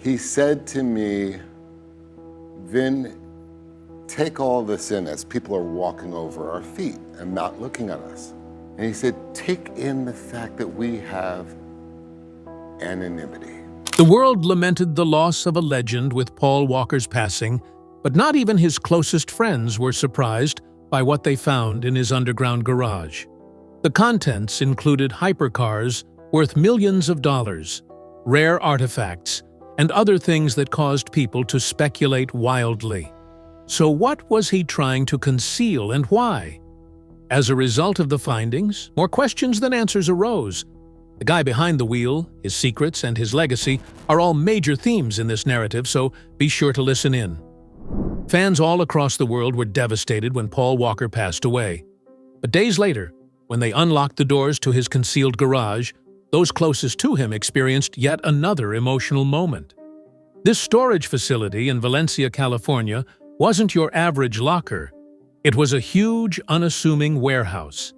He said to me, Vin, take all this in as people are walking over our feet and not looking at us. And he said, take in the fact that we have anonymity. The world lamented the loss of a legend with Paul Walker's passing, but not even his closest friends were surprised by what they found in his underground garage. The contents included hypercars worth millions of dollars, rare artifacts, and other things that caused people to speculate wildly. So what was he trying to conceal and why? As a result of the findings, more questions than answers arose. The guy behind the wheel, his secrets, and his legacy are all major themes in this narrative, so be sure to listen in. Fans all across the world were devastated when Paul Walker passed away. But days later, when they unlocked the doors to his concealed garage, those closest to him experienced yet another emotional moment. This storage facility in Valencia, California, wasn't your average locker. It was a huge, unassuming warehouse.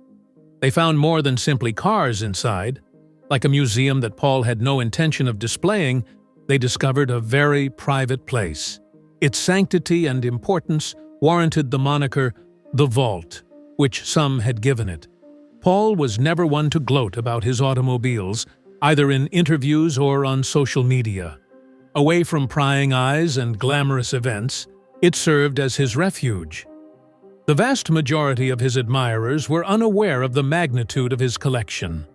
They found more than simply cars inside. Like a museum that Paul had no intention of displaying, they discovered a very private place. Its sanctity and importance warranted the moniker "The Vault," which some had given it. Paul was never one to gloat about his automobiles, either in interviews or on social media. Away from prying eyes and glamorous events, it served as his refuge. The vast majority of his admirers were unaware of the magnitude of his collection.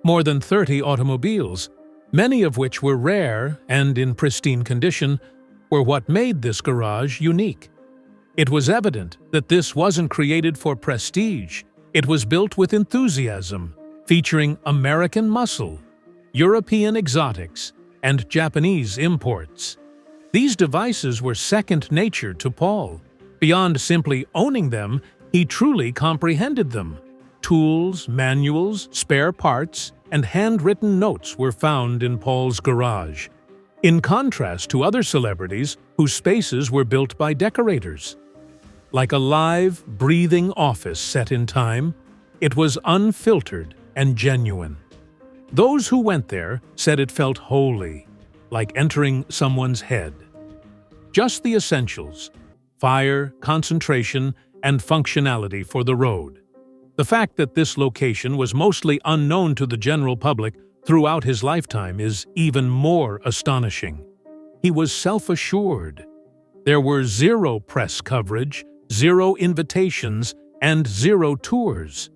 More than 30 automobiles, many of which were rare and in pristine condition, were what made this garage unique. It was evident that this wasn't created for prestige. It was built with enthusiasm, featuring American muscle, European exotics, and Japanese imports. These devices were second nature to Paul. Beyond simply owning them, he truly comprehended them. Tools, manuals, spare parts, and handwritten notes were found in Paul's garage, in contrast to other celebrities whose spaces were built by decorators. Like a live, breathing office set in time, it was unfiltered and genuine. Those who went there said it felt holy, like entering someone's head. Just the essentials: fire, concentration, and functionality for the road. The fact that this location was mostly unknown to the general public throughout his lifetime is even more astonishing. He was self-assured. There were zero press coverage, zero invitations, and zero tours.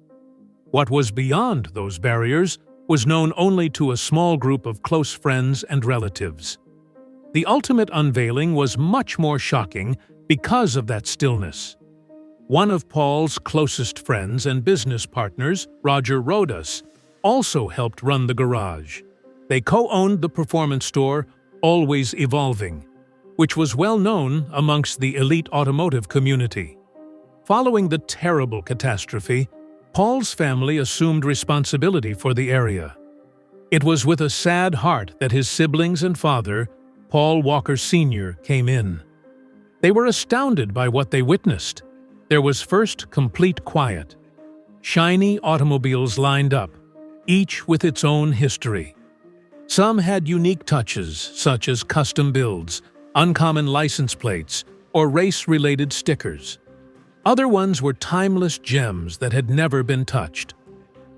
What was beyond those barriers was known only to a small group of close friends and relatives. The ultimate unveiling was much more shocking because of that stillness. One of Paul's closest friends and business partners, Roger Rodas, also helped run the garage. They co-owned the performance store Always Evolving, which was well known amongst the elite automotive community. Following the terrible catastrophe, Paul's family assumed responsibility for the area. It was with a sad heart that his siblings and father, Paul Walker Sr., came in. They were astounded by what they witnessed. There was first complete quiet. Shiny automobiles lined up, each with its own history. Some had unique touches, such as custom builds, uncommon license plates, or race-related stickers. Other ones were timeless gems that had never been touched.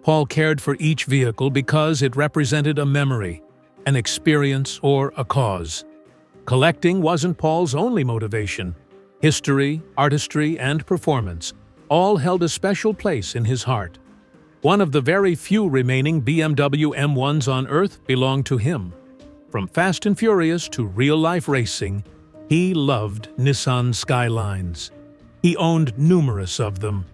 Paul cared for each vehicle because it represented a memory, an experience, or a cause. Collecting wasn't Paul's only motivation. History, artistry, and performance all held a special place in his heart. One of the very few remaining BMW M1s on Earth belonged to him. From Fast and Furious to real-life racing, he loved Nissan Skylines. He owned numerous of them.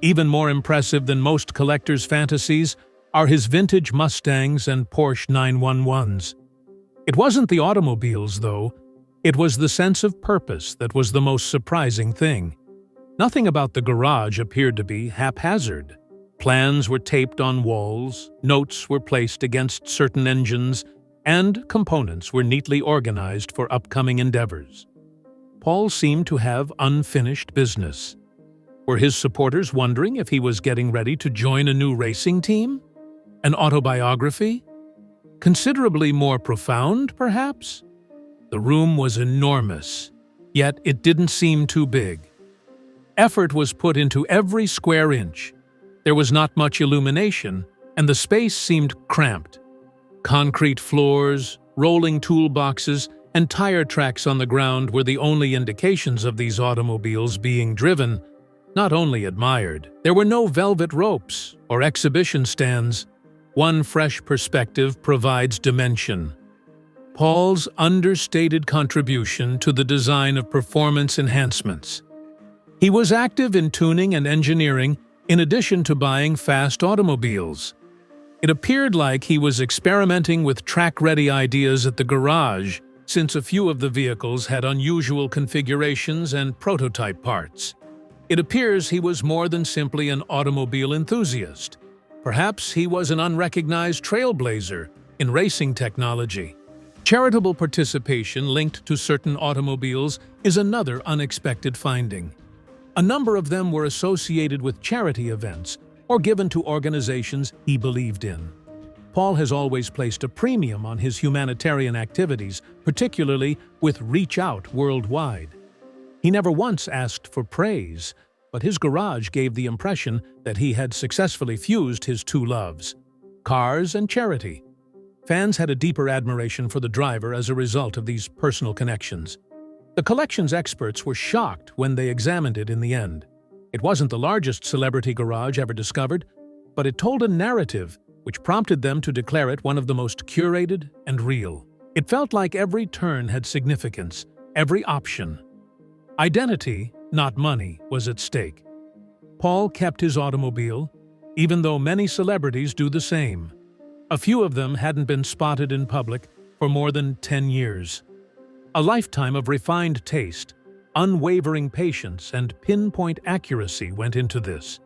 Even more impressive than most collectors' fantasies are his vintage Mustangs and Porsche 911s. It wasn't the automobiles, though. It was the sense of purpose that was the most surprising thing. Nothing about the garage appeared to be haphazard. Plans were taped on walls, notes were placed against certain engines, and components were neatly organized for upcoming endeavors. Paul seemed to have unfinished business. Were his supporters wondering if he was getting ready to join a new racing team? An autobiography? Considerably more profound, perhaps? The room was enormous, yet it didn't seem too big. Effort was put into every square inch. There was not much illumination, and the space seemed cramped. Concrete floors, rolling toolboxes, and tire tracks on the ground were the only indications of these automobiles being driven, not only admired. There were no velvet ropes or exhibition stands. One fresh perspective provides dimension. Paul's understated contribution to the design of performance enhancements. He was active in tuning and engineering in addition to buying fast automobiles. It appeared like he was experimenting with track-ready ideas at the garage, since a few of the vehicles had unusual configurations and prototype parts. It appears he was more than simply an automobile enthusiast. Perhaps he was an unrecognized trailblazer in racing technology. Charitable participation linked to certain automobiles is another unexpected finding. A number of them were associated with charity events or given to organizations he believed in. Paul has always placed a premium on his humanitarian activities, particularly with Reach Out worldwide. He never once asked for praise, but his garage gave the impression that he had successfully fused his two loves, cars and charity. Fans had a deeper admiration for the driver as a result of these personal connections. The collections experts were shocked when they examined it in the end. It wasn't the largest celebrity garage ever discovered, but it told a narrative which prompted them to declare it one of the most curated and real. It felt like every turn had significance, every option. Identity, not money, was at stake. Paul kept his automobile, even though many celebrities do the same. A few of them hadn't been spotted in public for more than 10 years. A lifetime of refined taste, unwavering patience, and pinpoint accuracy went into this.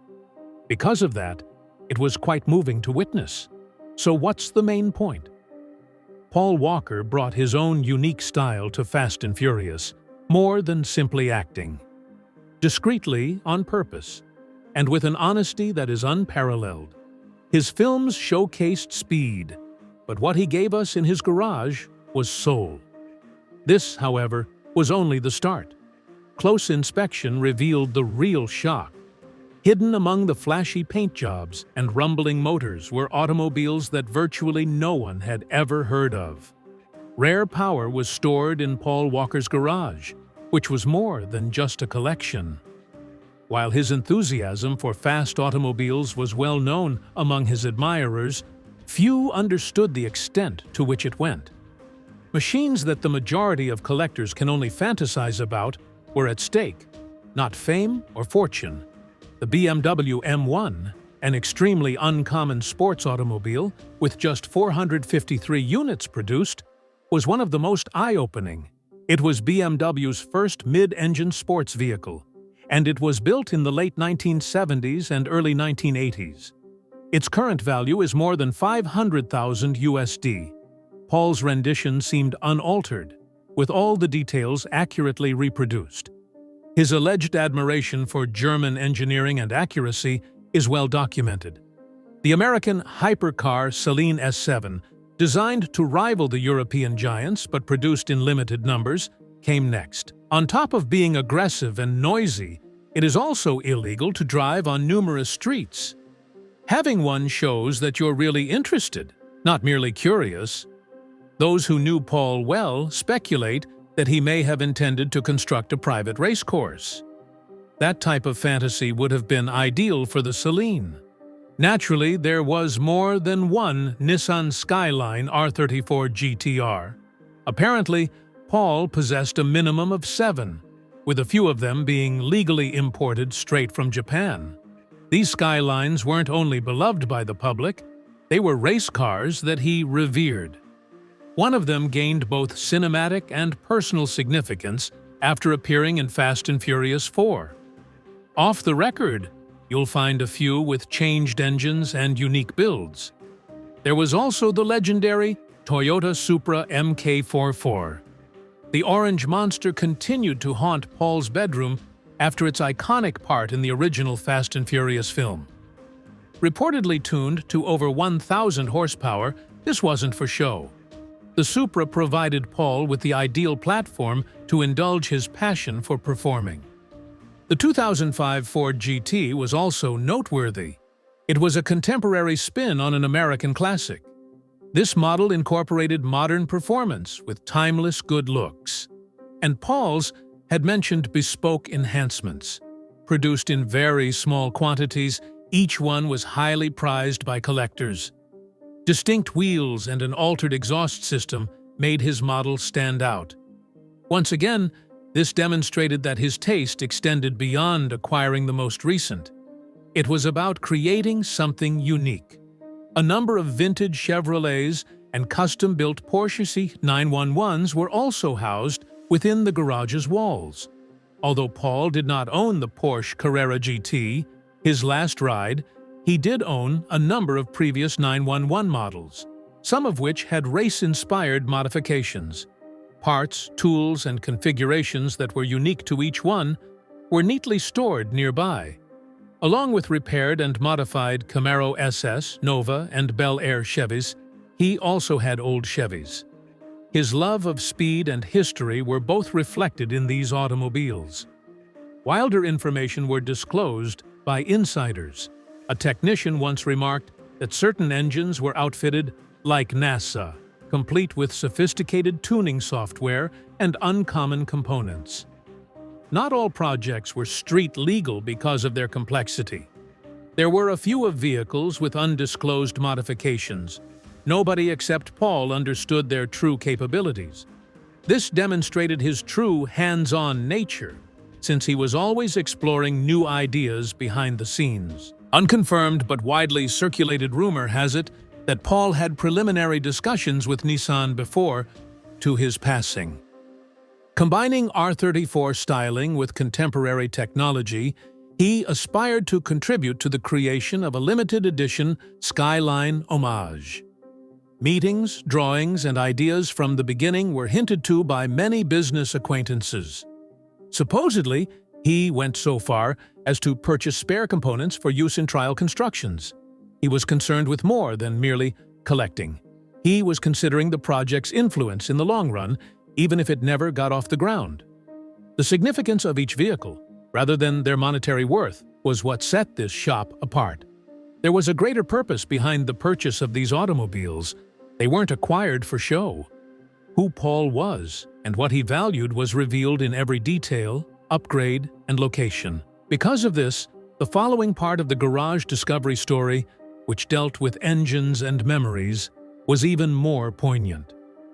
Because of that, it was quite moving to witness. So what's the main point? Paul Walker brought his own unique style to Fast and Furious, more than simply acting. Discreetly, on purpose, and with an honesty that is unparalleled. His films showcased speed, but what he gave us in his garage was soul. This, however, was only the start. Close inspection revealed the real shock. Hidden among the flashy paint jobs and rumbling motors were automobiles that virtually no one had ever heard of. Rare power was stored in Paul Walker's garage, which was more than just a collection. While his enthusiasm for fast automobiles was well known among his admirers, few understood the extent to which it went. Machines that the majority of collectors can only fantasize about were at stake, not fame or fortune. The BMW M1, an extremely uncommon sports automobile with just 453 units produced, was one of the most eye-opening. It was BMW's first mid-engine sports vehicle, and it was built in the late 1970s and early 1980s. Its current value is more than $500,000 USD. Paul's rendition seemed unaltered, with all the details accurately reproduced. His alleged admiration for German engineering and accuracy is well documented. The American hypercar Celine S7, designed to rival the European giants but produced in limited numbers, came next. On top of being aggressive and noisy, it is also illegal to drive on numerous streets. Having one shows that you're really interested, not merely curious. Those who knew Paul well speculate that he may have intended to construct a private racecourse. That type of fantasy would have been ideal for the Celine. Naturally, there was more than one Nissan Skyline R34 GTR. Apparently, Paul possessed a minimum of 7, with a few of them being legally imported straight from Japan. These Skylines weren't only beloved by the public, they were race cars that he revered. One of them gained both cinematic and personal significance after appearing in Fast and Furious 4. Off the record, you'll find a few with changed engines and unique builds. There was also the legendary Toyota Supra MK44. The orange monster continued to haunt Paul's bedroom after its iconic part in the original Fast and Furious film. Reportedly tuned to over 1,000 horsepower, this wasn't for show. The Supra provided Paul with the ideal platform to indulge his passion for performing. The 2005 Ford GT was also noteworthy. It was a contemporary spin on an American classic. This model incorporated modern performance with timeless good looks. And Paul's had mentioned bespoke enhancements. Produced in very small quantities, each one was highly prized by collectors. Distinct wheels and an altered exhaust system made his model stand out. Once again, this demonstrated that his taste extended beyond acquiring the most recent. It was about creating something unique. A number of vintage Chevrolets and custom-built Porsche C911s were also housed within the garage's walls. Although Paul did not own the Porsche Carrera GT, his last ride, he did own a number of previous 911 models, some of which had race-inspired modifications. Parts, tools, and configurations that were unique to each one were neatly stored nearby. Along with repaired and modified Camaro SS, Nova, and Bel Air Chevys, he also had old Chevys. His love of speed and history were both reflected in these automobiles. Wilder information were disclosed by insiders. A technician once remarked that certain engines were outfitted like NASA, complete with sophisticated tuning software and uncommon components. Not all projects were street legal because of their complexity. There were a few of vehicles with undisclosed modifications. Nobody except Paul understood their true capabilities. This demonstrated his true hands-on nature, since he was always exploring new ideas behind the scenes. Unconfirmed but widely circulated rumor has it that Paul had preliminary discussions with Nissan before to his passing. Combining R34 styling with contemporary technology, he aspired to contribute to the creation of a limited edition Skyline homage. Meetings, drawings, and ideas from the beginning were hinted to by many business acquaintances. Supposedly, he went so far as to purchase spare components for use in trial constructions. He was concerned with more than merely collecting. He was considering the project's influence in the long run, even if it never got off the ground. The significance of each vehicle, rather than their monetary worth, was what set this shop apart. There was a greater purpose behind the purchase of these automobiles. They weren't acquired for show. Who Paul was and what he valued was revealed in every detail, upgrade, and location. Because of this, the following part of the garage discovery story, which dealt with engines and memories, was even more poignant.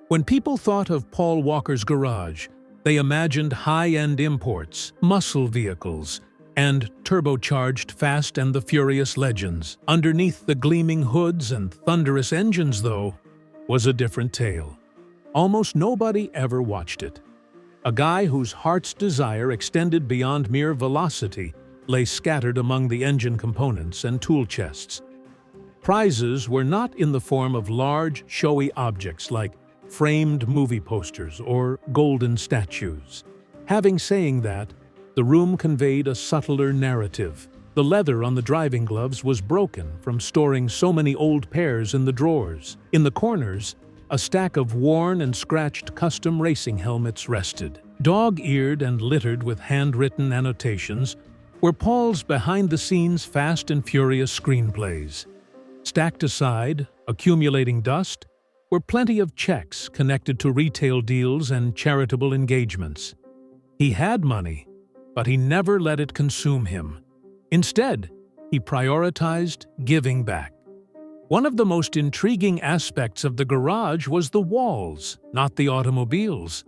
When people thought of Paul Walker's garage, they imagined high-end imports, muscle vehicles, and turbocharged Fast and the Furious legends. Underneath the gleaming hoods and thunderous engines, though, was a different tale. Almost nobody ever watched it. A guy whose heart's desire extended beyond mere velocity lay scattered among the engine components and tool chests. Prizes were not in the form of large, showy objects like framed movie posters or golden statues. Having saying that, the room conveyed a subtler narrative. The leather on the driving gloves was broken from storing so many old pairs in the drawers. In the corners, a stack of worn and scratched custom racing helmets rested. Dog-eared and littered with handwritten annotations were Paul's behind-the-scenes Fast and Furious screenplays. Stacked aside, accumulating dust, were plenty of checks connected to retail deals and charitable engagements. He had money, but he never let it consume him. Instead, he prioritized giving back. One of the most intriguing aspects of the garage was the walls, not the automobiles.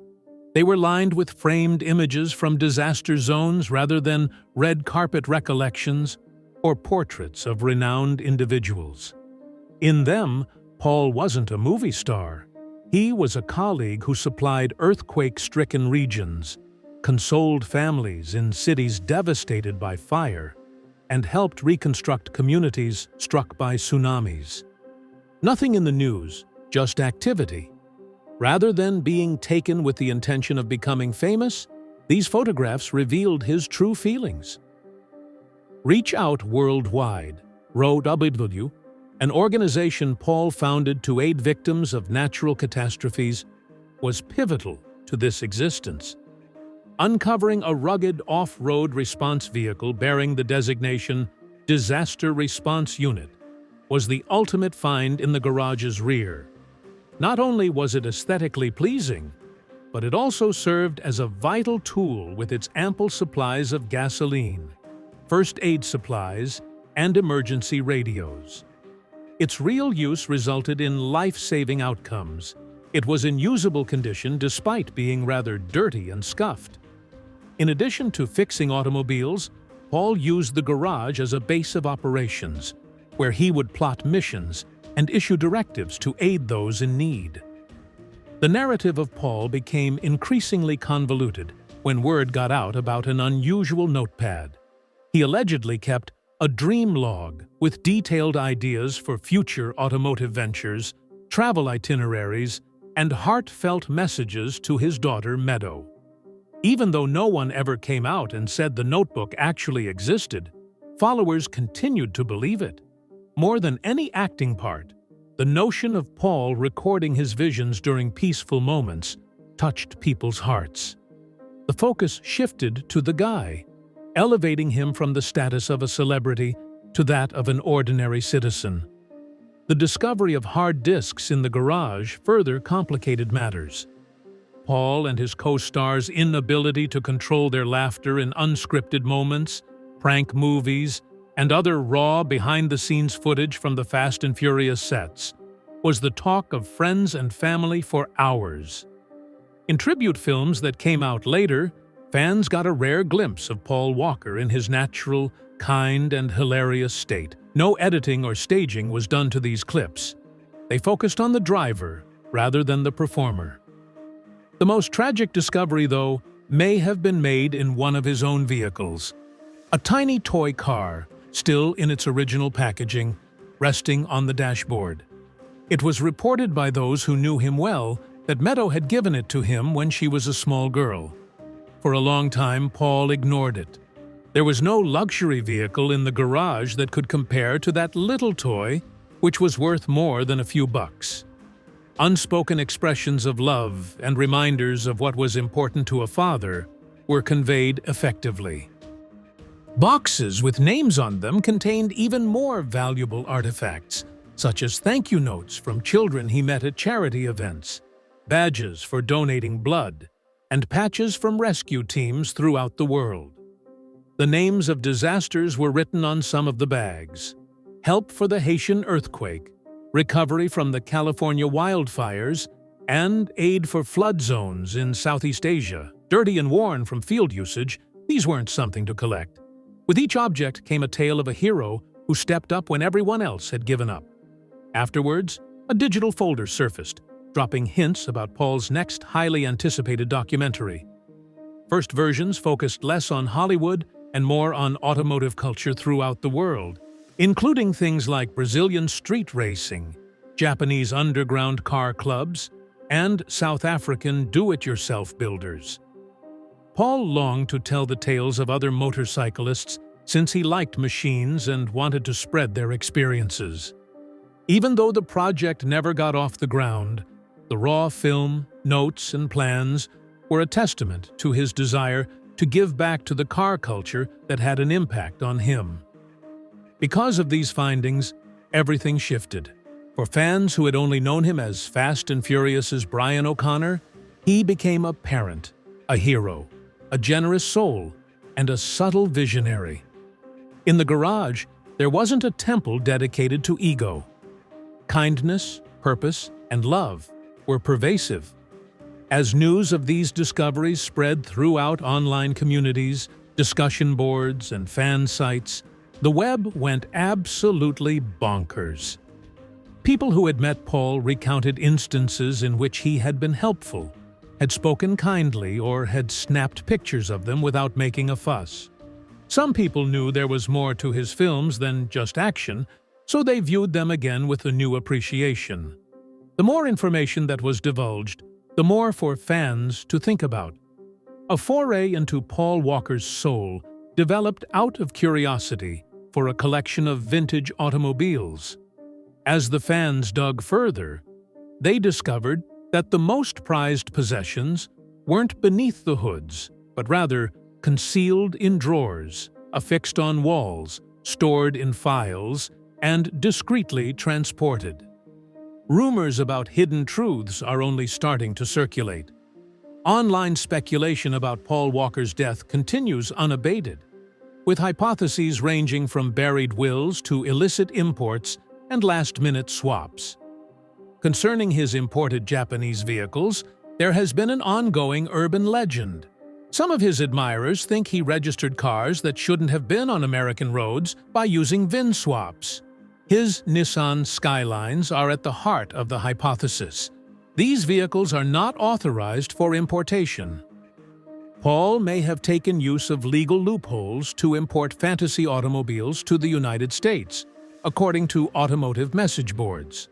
They were lined with framed images from disaster zones rather than red carpet recollections or portraits of renowned individuals. In them, Paul wasn't a movie star. He was a colleague who supplied earthquake-stricken regions, consoled families in cities devastated by fire, and helped reconstruct communities struck by tsunamis. Nothing in the news, just activity. Rather than being taken with the intention of becoming famous, these photographs revealed his true feelings. Reach out worldwide, an organization Paul founded to aid victims of natural catastrophes, was pivotal to this existence. Uncovering a rugged off-road response vehicle bearing the designation Disaster Response Unit was the ultimate find in the garage's rear. Not only was it aesthetically pleasing, but it also served as a vital tool with its ample supplies of gasoline, first aid supplies, and emergency radios. Its real use resulted in life-saving outcomes. It was in usable condition despite being rather dirty and scuffed. In addition to fixing automobiles, Paul used the garage as a base of operations, where he would plot missions and issue directives to aid those in need. The narrative of Paul became increasingly convoluted when word got out about an unusual notepad. He allegedly kept a dream log with detailed ideas for future automotive ventures, travel itineraries, and heartfelt messages to his daughter Meadow. Even though no one ever came out and said the notebook actually existed, followers continued to believe it. More than any acting part, the notion of Paul recording his visions during peaceful moments touched people's hearts. The focus shifted to the guy, elevating him from the status of a celebrity to that of an ordinary citizen. The discovery of hard disks in the garage further complicated matters. Paul and his co-stars' inability to control their laughter in unscripted moments, prank movies, and other raw behind-the-scenes footage from the Fast and Furious sets was the talk of friends and family for hours. In tribute films that came out later, fans got a rare glimpse of Paul Walker in his natural, kind, and hilarious state. No editing or staging was done to these clips. They focused on the driver rather than the performer. The most tragic discovery, though, may have been made in one of his own vehicles. A tiny toy car, still in its original packaging, resting on the dashboard. It was reported by those who knew him well that Meadow had given it to him when she was a small girl. For a long time, Paul ignored it. There was no luxury vehicle in the garage that could compare to that little toy, which was worth more than a few bucks. Unspoken expressions of love and reminders of what was important to a father were conveyed effectively. Boxes with names on them contained even more valuable artifacts, such as thank you notes from children he met at charity events, badges for donating blood, and patches from rescue teams throughout the world. The names of disasters were written on some of the bags: help for the Haitian earthquake, recovery from the California wildfires, and aid for flood zones in Southeast Asia. Dirty and worn from field usage, these weren't something to collect. With each object came a tale of a hero who stepped up when everyone else had given up. Afterwards, a digital folder surfaced, dropping hints about Paul's next highly anticipated documentary. First versions focused less on Hollywood and more on automotive culture throughout the world, including things like Brazilian street racing, Japanese underground car clubs, and South African do-it-yourself builders. Paul longed to tell the tales of other motorcyclists since he liked machines and wanted to spread their experiences. Even though the project never got off the ground, the raw film, notes, and plans were a testament to his desire to give back to the car culture that had an impact on him. Because of these findings, everything shifted. For fans who had only known him as Fast and Furious's Brian O'Connor, he became a parent, a hero, a generous soul, and a subtle visionary. In the garage, there wasn't a temple dedicated to ego. Kindness, purpose, and love were pervasive. As news of these discoveries spread throughout online communities, discussion boards, and fan sites, the web went absolutely bonkers. People who had met Paul recounted instances in which he had been helpful, had spoken kindly, or had snapped pictures of them without making a fuss. Some people knew there was more to his films than just action, so they viewed them again with a new appreciation. The more information that was divulged, the more for fans to think about. A foray into Paul Walker's soul developed out of curiosity for a collection of vintage automobiles. As the fans dug further, they discovered that the most prized possessions weren't beneath the hoods, but rather concealed in drawers, affixed on walls, stored in files, and discreetly transported. Rumors about hidden truths are only starting to circulate. Online speculation about Paul Walker's death continues unabated, with hypotheses ranging from buried wills to illicit imports and last-minute swaps. Concerning his imported Japanese vehicles, there has been an ongoing urban legend. Some of his admirers think he registered cars that shouldn't have been on American roads by using VIN swaps. His Nissan Skylines are at the heart of the hypothesis. These vehicles are not authorized for importation. Paul may have taken use of legal loopholes to import fantasy automobiles to the United States, according to automotive message boards.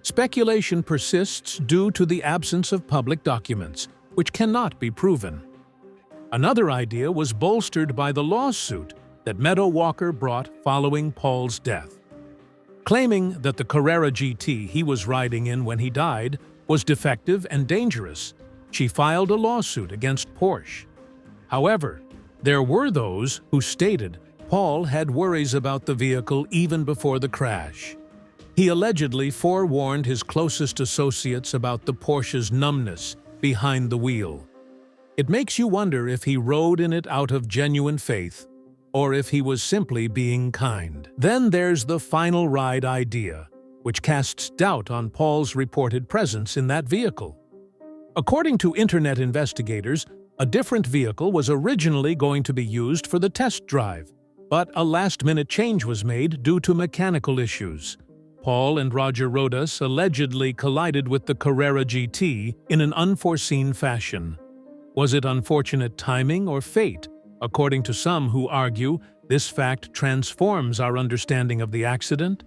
Speculation persists due to the absence of public documents, which cannot be proven. Another idea was bolstered by the lawsuit that Meadow Walker brought following Paul's death. Claiming that the Carrera GT he was riding in when he died was defective and dangerous, she filed a lawsuit against Porsche. However, there were those who stated Paul had worries about the vehicle even before the crash. He allegedly forewarned his closest associates about the Porsche's numbness behind the wheel. It makes you wonder if he rode in it out of genuine faith, or if he was simply being kind. Then there's the final ride idea, which casts doubt on Paul's reported presence in that vehicle. According to internet investigators, a different vehicle was originally going to be used for the test drive, but a last-minute change was made due to mechanical issues. Paul and Roger Rodas allegedly collided with the Carrera GT in an unforeseen fashion. Was it unfortunate timing or fate? According to some who argue, this fact transforms our understanding of the accident.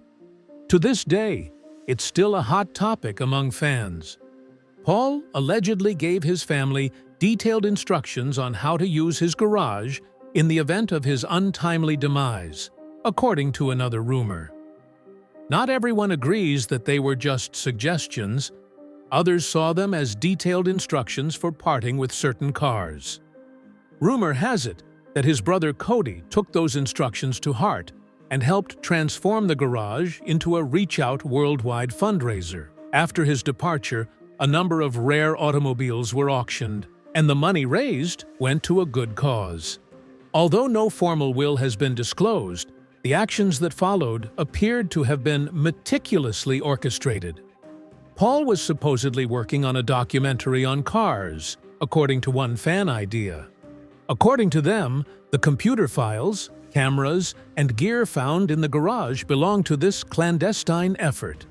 To this day, it's still a hot topic among fans. Paul allegedly gave his family detailed instructions on how to use his garage in the event of his untimely demise, according to another rumor. Not everyone agrees that they were just suggestions. Others saw them as detailed instructions for parting with certain cars. Rumor has it that his brother Cody took those instructions to heart and helped transform the garage into a reach-out worldwide fundraiser. After his departure, a number of rare automobiles were auctioned, and the money raised went to a good cause. Although no formal will has been disclosed, the actions that followed appeared to have been meticulously orchestrated. Paul was supposedly working on a documentary on cars, according to one fan idea. According to them, the computer files, cameras, and gear found in the garage belong to this clandestine effort.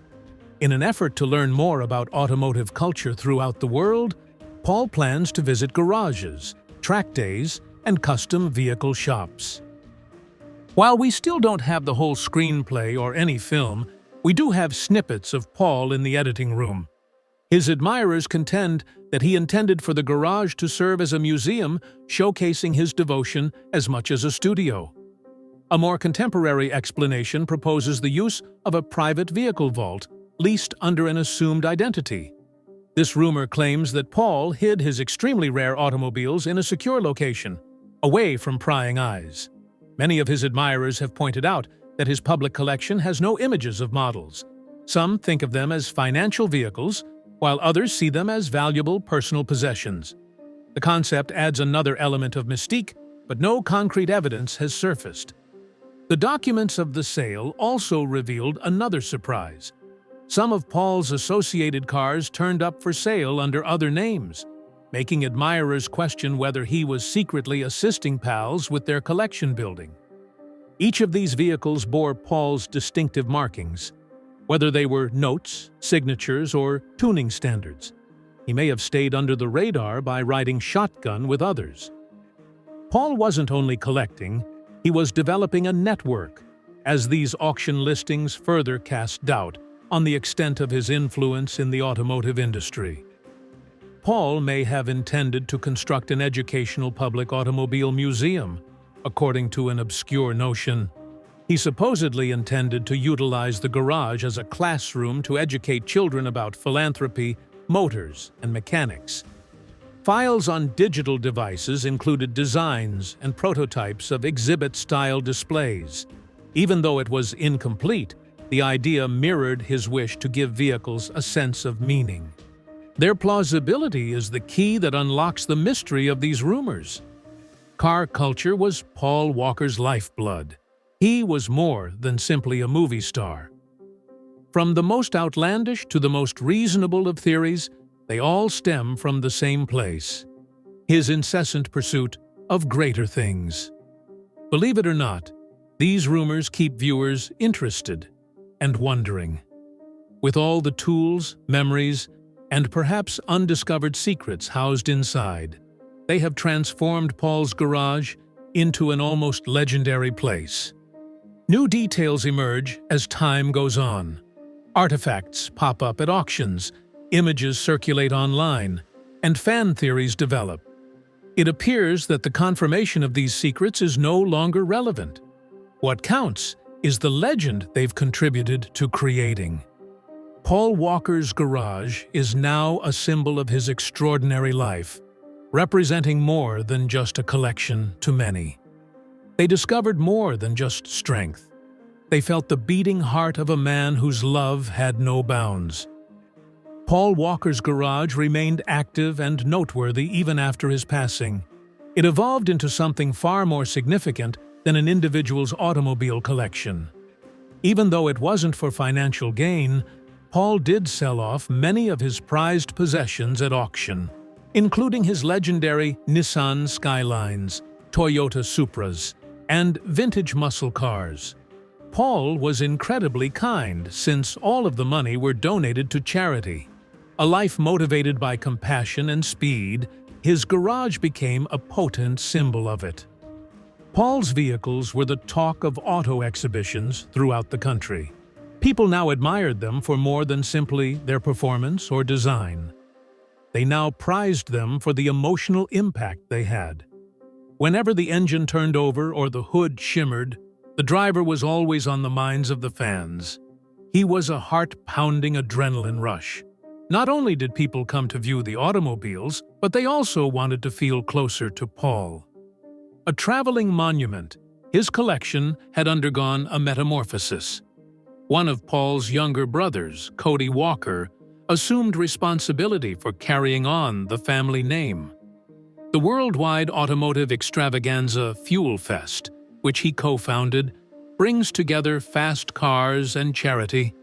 In an effort to learn more about automotive culture throughout the world, Paul plans to visit garages, track days, and custom vehicle shops. While we still don't have the whole screenplay or any film, we do have snippets of Paul in the editing room. His admirers contend that he intended for the garage to serve as a museum showcasing his devotion as much as a studio. A more contemporary explanation proposes the use of a private vehicle vault leased under an assumed identity. This rumor claims that Paul hid his extremely rare automobiles in a secure location, away from prying eyes. Many of his admirers have pointed out that his public collection has no images of models. Some think of them as financial vehicles, while others see them as valuable personal possessions. The concept adds another element of mystique, but no concrete evidence has surfaced. The documents of the sale also revealed another surprise. Some of Paul's associated cars turned up for sale under other names, making admirers question whether he was secretly assisting pals with their collection building. Each of these vehicles bore Paul's distinctive markings, whether they were notes, signatures, or tuning standards. He may have stayed under the radar by riding shotgun with others. Paul wasn't only collecting, he was developing a network, as these auction listings further cast doubt on the extent of his influence in the automotive industry. Paul may have intended to construct an educational public automobile museum, according to an obscure notion. He supposedly intended to utilize the garage as a classroom to educate children about philanthropy, motors, and mechanics. Files on digital devices included designs and prototypes of exhibit-style displays. Even though it was incomplete, the idea mirrored his wish to give vehicles a sense of meaning. Their plausibility is the key that unlocks the mystery of these rumors. Car culture was Paul Walker's lifeblood. He was more than simply a movie star. From the most outlandish to the most reasonable of theories, they all stem from the same place: his incessant pursuit of greater things. Believe it or not, these rumors keep viewers interested and wondering. With all the tools, memories, and perhaps undiscovered secrets housed inside, they have transformed Paul's garage into an almost legendary place. New details emerge as time goes on. Artifacts pop up at auctions, images circulate online, and fan theories develop. It appears that the confirmation of these secrets is no longer relevant. What counts is the legend they've contributed to creating. Paul Walker's garage is now a symbol of his extraordinary life, representing more than just a collection to many. They discovered more than just strength. They felt the beating heart of a man whose love had no bounds. Paul Walker's garage remained active and noteworthy even after his passing. It evolved into something far more significant than an individual's automobile collection. Even though it wasn't for financial gain, Paul did sell off many of his prized possessions at auction, including his legendary Nissan Skylines, Toyota Supras, and vintage muscle cars. Paul was incredibly kind, since all of the money were donated to charity. A life motivated by compassion and speed, his garage became a potent symbol of it. Paul's vehicles were the talk of auto exhibitions throughout the country. People now admired them for more than simply their performance or design. They now prized them for the emotional impact they had. Whenever the engine turned over or the hood shimmered, the driver was always on the minds of the fans. He was a heart-pounding adrenaline rush. Not only did people come to view the automobiles, but they also wanted to feel closer to Paul. A traveling monument, his collection had undergone a metamorphosis. One of Paul's younger brothers, Cody Walker, assumed responsibility for carrying on the family name. The worldwide automotive extravaganza Fuel Fest, which he co-founded, brings together fast cars and charity.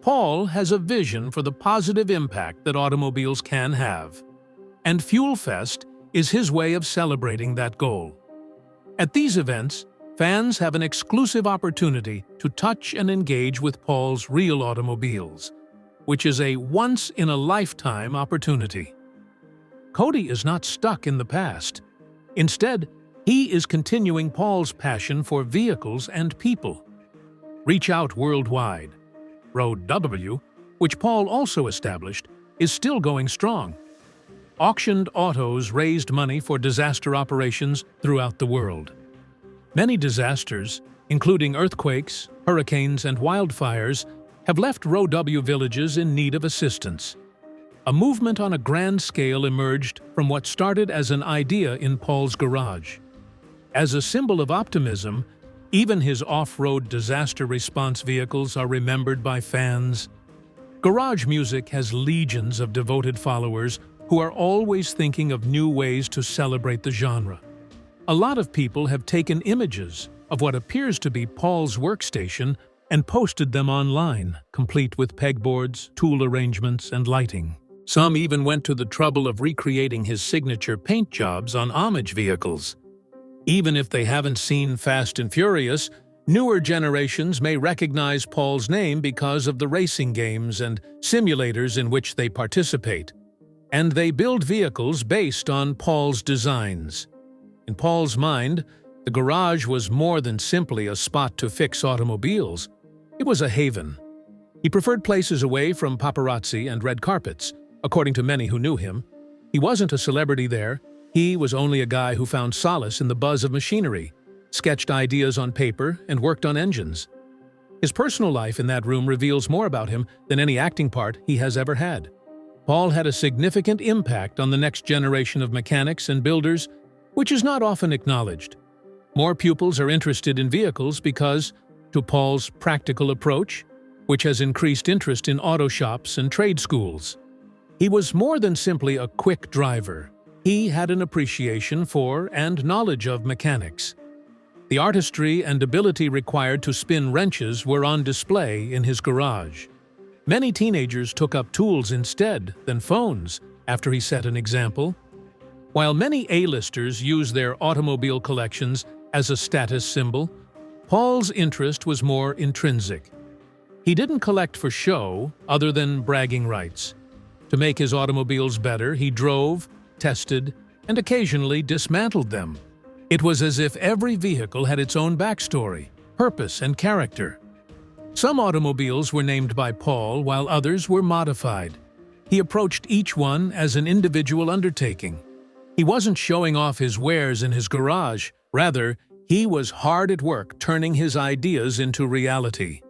Paul has a vision for the positive impact that automobiles can have, and Fuel Fest is his way of celebrating that goal. At these events, fans have an exclusive opportunity to touch and engage with Paul's real automobiles, which is a once-in-a-lifetime opportunity. Cody is not stuck in the past. Instead, he is continuing Paul's passion for vehicles and people. Reach Out Worldwide, Road W, which Paul also established, is still going strong. Auctioned autos raised money for disaster operations throughout the world. Many disasters, including earthquakes, hurricanes, and wildfires, have left Row W villages in need of assistance. A movement on a grand scale emerged from what started as an idea in Paul's garage. As a symbol of optimism, even his off-road disaster response vehicles are remembered by fans. Garage music has legions of devoted followers who are always thinking of new ways to celebrate the genre. A lot of people have taken images of what appears to be Paul's workstation and posted them online, complete with pegboards, tool arrangements, and lighting. Some even went to the trouble of recreating his signature paint jobs on homage vehicles. Even if they haven't seen Fast and Furious, newer generations may recognize Paul's name because of the racing games and simulators in which they participate. And they build vehicles based on Paul's designs. In Paul's mind, the garage was more than simply a spot to fix automobiles. It was a haven. He preferred places away from paparazzi and red carpets, according to many who knew him. He wasn't a celebrity there. He was only a guy who found solace in the buzz of machinery, sketched ideas on paper, and worked on engines. His personal life in that room reveals more about him than any acting part he has ever had. Paul had a significant impact on the next generation of mechanics and builders, which is not often acknowledged. More pupils are interested in vehicles because, to Paul's practical approach, which has increased interest in auto shops and trade schools. He was more than simply a quick driver. He had an appreciation for and knowledge of mechanics. The artistry and ability required to spin wrenches were on display in his garage. Many teenagers took up tools instead than phones after he set an example. While many A-listers use their automobile collections as a status symbol, Paul's interest was more intrinsic. He didn't collect for show other than bragging rights. To make his automobiles better, he drove, tested, and occasionally dismantled them. It was as if every vehicle had its own backstory, purpose, and character. Some automobiles were named by Paul, while others were modified. He approached each one as an individual undertaking. He wasn't showing off his wares in his garage. Rather, he was hard at work turning his ideas into reality.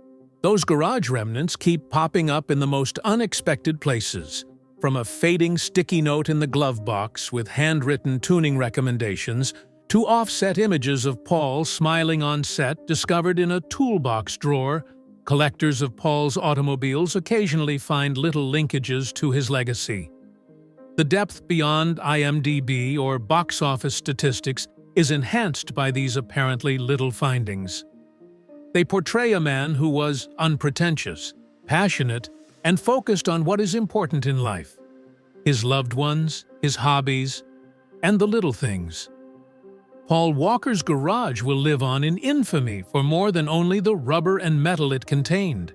Those garage remnants keep popping up in the most unexpected places, from a fading sticky note in the glove box with handwritten tuning recommendations to offset images of Paul smiling on set discovered in a toolbox drawer. Collectors of Paul's automobiles occasionally find little linkages to his legacy. The depth beyond IMDb or box office statistics is enhanced by these apparently little findings. They portray a man who was unpretentious, passionate, and focused on what is important in life: his loved ones, his hobbies, and the little things. Paul Walker's garage will live on in infamy for more than only the rubber and metal it contained.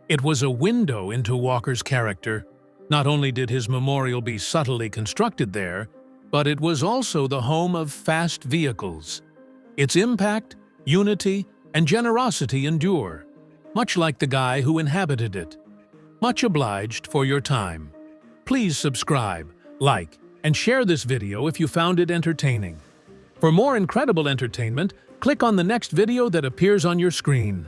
It was a window into Walker's character. Not only did his memorial be subtly constructed there, but it was also the home of fast vehicles. Its impact, unity, and generosity endure, much like the guy who inhabited it. Much obliged for your time. Please subscribe, like, and share this video if you found it entertaining. For more incredible entertainment, click on the next video that appears on your screen.